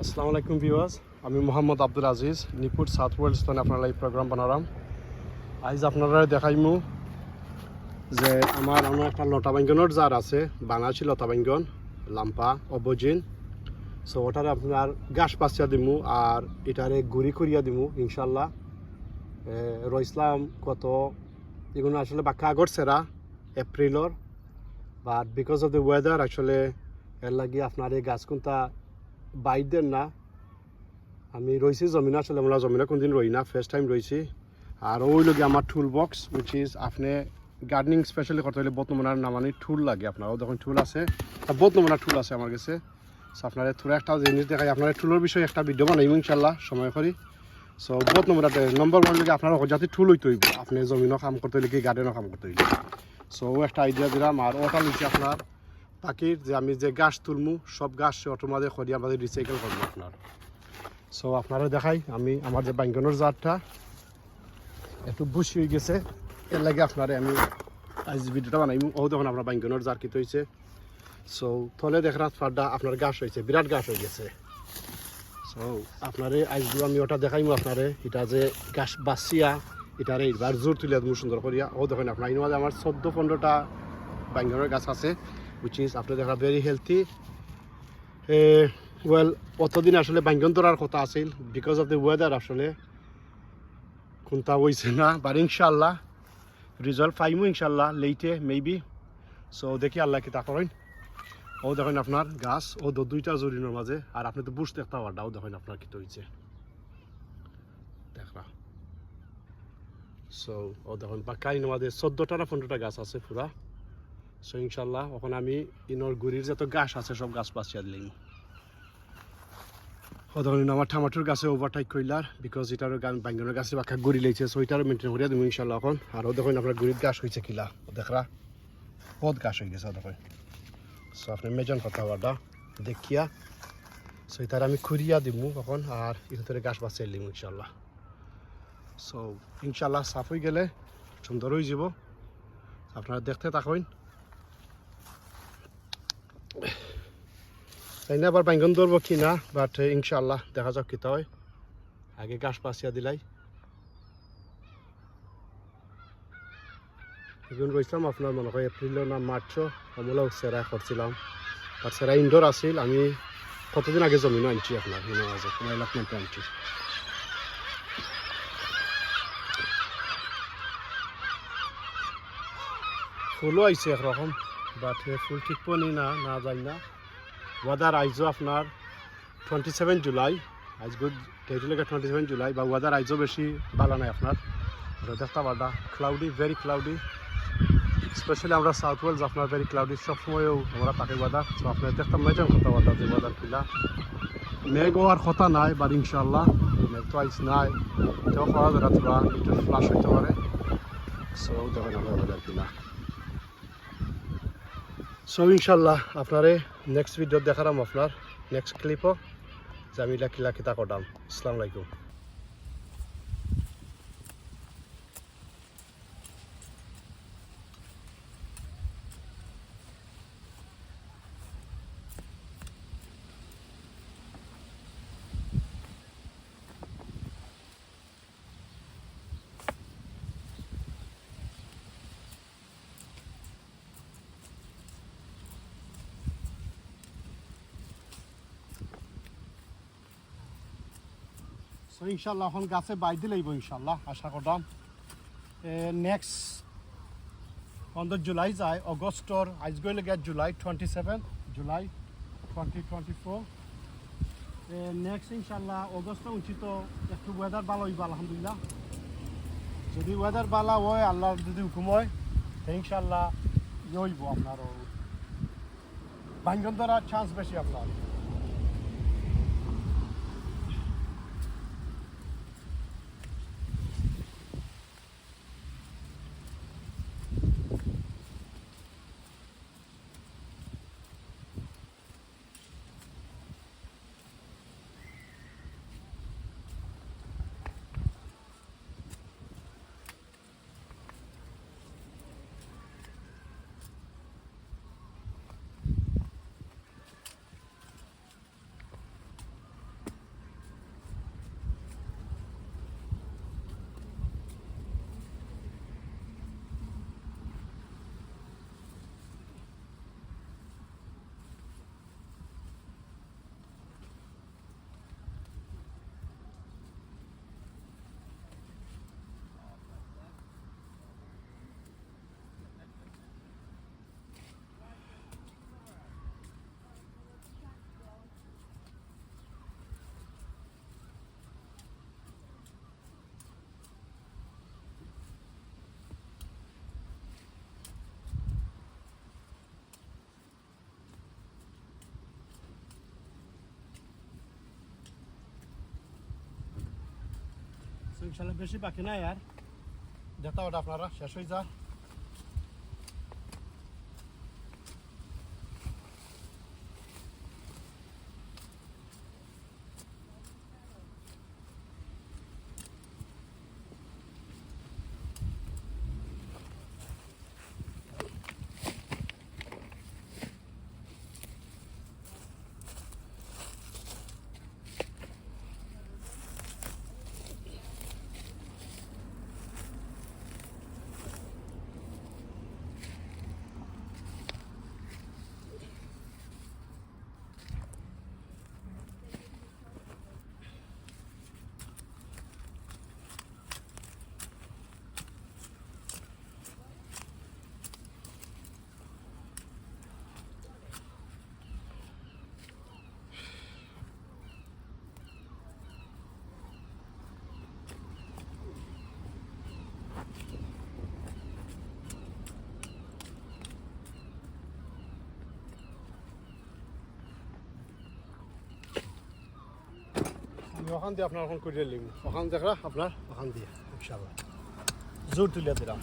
আসসালামু আলাইকুম ভিউয়ার্স, আমি মোহাম্মদ আব্দুল আজিজ নিপুট সাউথ ওয়েল্ড স্থানে আপনারা এই প্রোগ্রাম বানালাম। আজ আপনারা দেখাইমু যে আমার একটা লতা বেঙ্গনের জার আছে, বানাইছি লতা বেঙ্গন লাম্পা অবজিন। সো ওটারে আপনার গাছ পাচিয়া দিমু আর এটারে গুড়ি করিয়া দিমু ইনশাল্লাহ। রইসলাম কত এগুলো আসলে বাক্কা আগর সেরা এপ্রিলর, but because of the weather আসলে এর লাগি আপনার এই গাছ কোনটা বাইট দেন না। আমি রয়েছি জমিনা, আসলে আমরা জমিনা কোনদিন রই না, ফার্স্ট টাইম রয়েছি। আর ওই লগে আমার টুল বক্স উইচ ইজ আপনি গার্ডেনিং স্পেশালি করতে হলে বহুত নমুনার নামানি টুল লাগে। আপনারও যখন টুল আছে, বহুত নমুনার টুল আছে আমার কাছে। সো আপনার থোড়া একটা জিনিস দেখাই, আপনার টুলের বিষয়ে একটা ভিডিও বানাইব ইনশাল্লাহ সময় করি। সো বহুত নমুনা নম্বর ওয়ান লগে আপনার যাতে টুল হইতে হইব, আপনি জমিনও কাম করতে হইলে কি গার্ডেনও কাম করতে হইলে। সো ও একটা আইডিয়া দিলাম। আর ওটা লিখছি আপনার পাখির যে আমি যে গাছ তুলমু সব গাছ অটোর মাঝে খড়ি আমাদের রিসাইকেল করবো আপনার। সো আপনারা দেখাই আমি আমার যে বাইঙ্গনের জারটা একটু বুশি হয়ে গেছে, এর লাগে আপনারে আমি আজ ভিডিওটা বানাইম। ও দেখুন আপনার বাইঙ্গনের জার কিতে হয়েছে। সো থলে দেখরা ফাড্ডা আপনার গাছ হয়েছে, বিরাট গাছ হয়ে গেছে। সো আপনারে আজগুলো আমি ওটা দেখাইমু আপনারে, এটা যে গাছ বাঁচিয়া এটারে এইবার জোর তুলিয়া দেবো সুন্দর করিয়া। ও দেখুন আপনার এই মাঝে আমার 14-15টা বাইঙ্গনের গাছ আছে, উইচ ইজ আপনার দেখা ভেরি হেলথি। ওয়েল অতদিন আসলে বাইঙ্গন ধরার কথা আছিল, বিকজ অফ দ্য ওয়েদার আসলে কোনটা হয়েছে না। বাট ইনশাল্লাহ রিজাল্ট পাইমু ইনশাল্লাহ লেইটে মেবি। সো দেখি আল্লাহ কি তা করেন। ও দেখেন আপনার গাছ, ও দুইটা জরিনের মাঝে। আর আপনি তো বুঝতে একটা ওয়ার্ডাও দেখেন আপনার কি হয়েছে দেখরা। সো ও দেখেন বাক্কাইনের মাঝে 14টা না 15টা গাছ আছে পুরা। সো ইনশাল্লাহ ওখানে আমি ইনর গুড়ির যত গাছ আছে সব গাছ বাঁচিয়া দিলাম। ধরুন আমার টমাটোর গাছে ওভারটাইক কইলার, বিকজ এটার বাইঙ্গনের গাছে বাক্কা গুড়ি লেগেছে। সো এটারও মেনটেন করিয়া দেবো ইনশাল্লাহ এখন। আরও দেখুন আপনার গুড়ির গাছ হয়েছে কিলা দেখরা, বহুত গাছ হয়ে গেছে দেখুন। সো আপনি মেজন কথা হওয়াটা দেখিয়া সো এটার আমি খুঁড়িয়া দিব এখন। আর এটাতে গাছ বাঁচিয়ে দিম ইনশাল্লাহ। সো ইনশাল্লাহ সাফ হয়ে গেলে সুন্দর হয়ে যাব, আপনারা দেখতে থাকুন। তাই না আবার বাইঙ্গন ধরবো কি না, বাট ইনশাল্লাহ দেখা যাক কিতা হয়। আগে গাছ বাঁচিয়া দিলাই এখন রয়েছিলাম আপনার মনে হয় এপ্রিল না মার্চও আমলাও সেরা করছিলাম। আর সেরা ইনডোর আসিল। আমি কতদিন আগে জমিনও আনছি আপনার মনে আছে, 1 লাখ মতো আনছি। ফুলও আইছে একরকম, বাট ফুল ঠিক পানি না না যাই না। ওয়েদার আইজও আপনার 27 জুলাই, আজ গুড ডেট লেগে 27 জুলাই। বা ওয়েদার আইজও বেশি ভালো নাই আপনার, দেখতে পারবা ক্লাউডি, ভেরি ক্লাউডি। স্পেশালি আমরা সাউথ ওয়েলস আপনার ভেরি ক্লাউডি সবসময়ও আমরা থাকে ওয়েদার। তো আপনার দেখতাম মেজান কথা ওয়েদার যে ওয়েদার কিলা মেঘ হওয়ার কথা নাই, বাট ইনশাল্লাহ মেঘ তো আইস নাই, এটাও করা যারা তোরা একটু ফ্লাশ হইতে পারে। সো দেখেন আমরা ওয়েদার কিলা। সো ইনশাল্লাহ আপনারে নেক্সট ভিডিও দেখালাম আপনার নেক্সট ক্লিপও যে আমি কিলা কিতা করতাম। আসসালামু আলাইকুম। সো ইনশাল্লাহ এখন গাছে বাইর দিলেইব ইনশাল্লাহ আশা করতাম। নেক্সট 15 জুলাই যায় অগস্টর, আজ গইলে গিয়ে জুলাই 27 জুলাই 2024। নেক্সট ইনশাল্লাহ অগস্ট উচিত একটু ওয়েদার ভালো হইব আলহামদুলিল্লাহ। যদি ওয়েদার ভালো হয় আল্লাহর যদি হুকুম হয় ইনশাল্লাহ হইব আপনার বাইঙ্গন ধরার চান্স বেশি আপনার। ইনশাল্লাহ বেশি বাকি নাই আর যেটা ওটা আপনারা শেষ হয়ে যা আমি ওখান দিয়ে আপনার এখন করে লিম ওখান দেখরা আপনার ওখান দিয়ে ইনশাআল্লাহ জোর তুলে দিলাম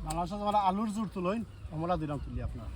বাংলাদেশে আমরা আলুর জোর তুলইন আমরা দিলাম তুলি আপনার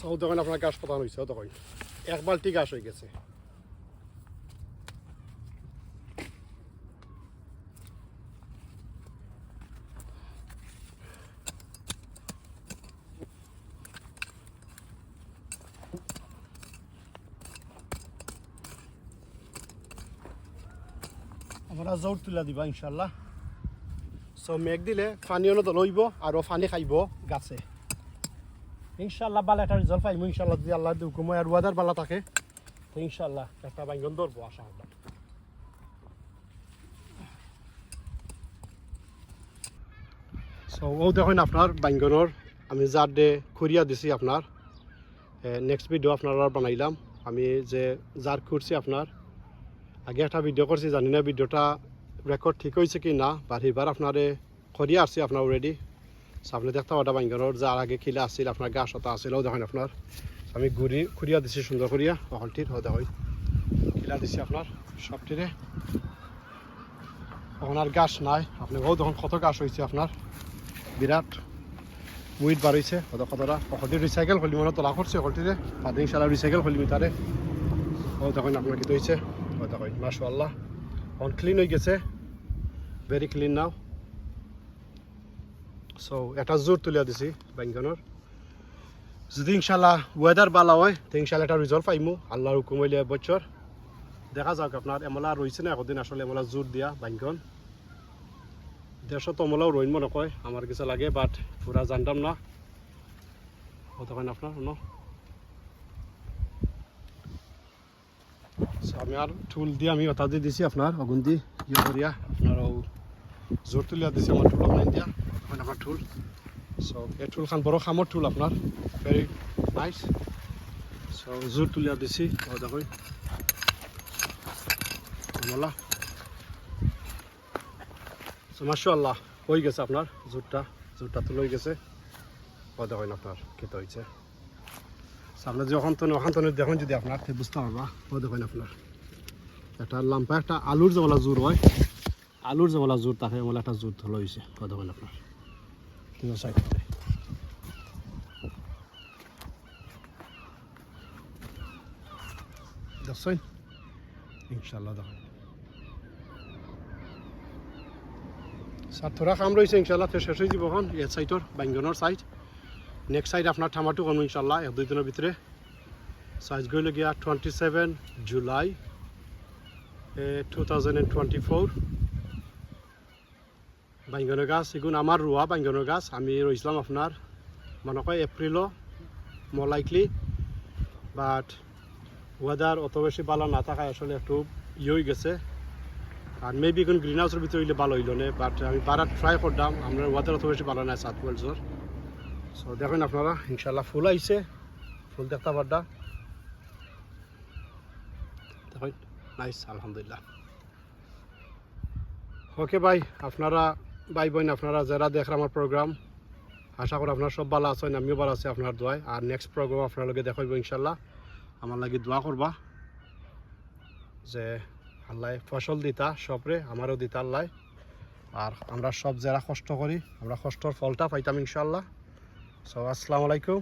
সব তখন আপনার গাছ পাতানো হয়েছে তখন এক বালতি গাছ হয়ে গেছে আমরা জোর তুলে দিবা ইনশাল্লাহ সো মেঘ দিলে পানীয় লইব আর পানি খাইব গাছে ইনশাল্লাহ বালা একটা রেজাল্ট পাইমু ইনশাল্লাহ যদি আল্লাহ হুকুম আর ওয়েদার বালা থাকে তো ইনশাল্লাহ একটা বাইঙ্গন ধরবো আশা আল্লাহ সো ও দেখুন আপনার বাইঙ্গনের আমি যার ডে খুঁড়িয়া দিছি আপনার নেক্সট ভিডিও আপনারা বানাইলাম আমি যে যার করছি আপনার আগে একটা ভিডিও করছি জানি না ভিডিওটা রেকর্ড ঠিক হয়েছে কি না বাট এবার আপনারে খরিয়া আসছি আপনার অলরেডি সো আপনি দেখতে পাটা বাইঙ্গনের যার আগে খিলা আসছিল আপনার গাছ হতা আসছিলও দেখেন আপনার আমি খুঁড়িয়া দিছি সুন্দর করিয়া অকলটির হতে হয় খিলা দিছি আপনার সবটিরে তখন আর গাছ নাই আপনি ও তখন কত গাছ হয়েছে আপনার বিরাট উইট বাড়িছে কতটা অকলটি রিসাইকেল করলি মনে তোলা করছে অকলটিরে আর ইনশাল্লাহ রিসাইকেল করলি তারে ও তখন আপনার কি হয়েছে ও তখন মাশাআল্লাহ অন ক্লিন হয়ে গেছে ভেরি ক্লিন নাও সো এটা জোর তুলিয়া দিছি বাইঙ্গনের যদি ইনশাল্লাহ ওয়েদার ভালো হয় তো ইনশাল্লাহ একটা রিজল্ট পাইমু আল্লাহর হুকুম হইলে বছর দেখা যাক আপনার এমলা রয়েছে না একদিন আসলে এমলা জোর দিয়া বাইঙ্গন 150 তো এমলাও রইন মনে কয় আমার কিছু লাগে বাট পুরা জানতাম না কতক্ষণ আপনার আমি আর টুল দিয়ে আমি ওটা দিয়ে দিছি আপনার অগুন দিয়ে ইয়ে করিয়া আপনার জোর তুলিয়া দিছি আমার টুল আপনার দিয়া আমার টুল সো এই টুল খান বড় খামর টুল আপনার ভেরি নাইস সো জোর তুলিয়া দিছি দেখুন আমলা সো মাশাআল্লাহ হয়ে গেছে আপনার জোরটা তো লই গেছে দেখুন আপনার খেতে হয়েছে আপনার যখন তো দেখুন যদি আপনার বুঝতে পারবা দেখুন আপনার একটা লাম্পা একটা আলুর যেমন জোর হয় আলুর যেমন জোর তাকে এমন একটা জোর ধলো হয়েছে দেখুন আপনার সাইড দেখছেন ইনশাল্লাহ দেখুন স্যার থোড়া কাম রয়েছে ইনশাল্লাহ তো শেষ হয়ে যাব এখন এই সাইডর বাইঙ্গনের সাইড নেক্সট সাইড আপনার টামাটো করবো ইনশাল্লাহ 1-2 দিনের ভিতরে সাইজ গইল গিয়া 27 জুলাই 2024 বাইঙ্গনের গাছ এগুন আমার রোয়া বাইঙ্গনের গাছ আমি রইছিলাম আপনার মনে হয় এপ্রিলও মোর লাইকলি বাট ওয়েদার অত বেশি ভালো না থাকায় আসলে একটু হয়ে গেছে আর মেবি এখন গ্রিন হাউসের ভিতরে হইলে ভালো হইল না বাট আমি বারাত ট্রাই করলাম আমরা ওয়েদার অত বেশি ভালো নাই সাউথ ওয়েলসর সো দেখুন আপনারা ইনশাল্লাহ ফুল আইছে ফুল দেখতে পারডা দেখুন নাইস আলহামদুলিল্লাহ ওকে ভাই আপনারা ভাই বোন আপনারা যারা দেখেন আমার প্রোগ্রাম আশা করি আপনারা সব ভালো আছেন আমিও ভালো আছি আপনার দোয়ায় আর নেক্সট প্রোগ্রাম আপনার লগে দেখাইব ইনশাল্লাহ আমার লাগে দোয়া করবা যে আল্লাহ ফসল দিতা সবরে আমারও দিতা আল্লাহ আর আমরা সব যারা কষ্ট করি আমরা কষ্টর ফলটা পাইতাম ইনশাল্লাহ সো আসসালামু আলাইকুম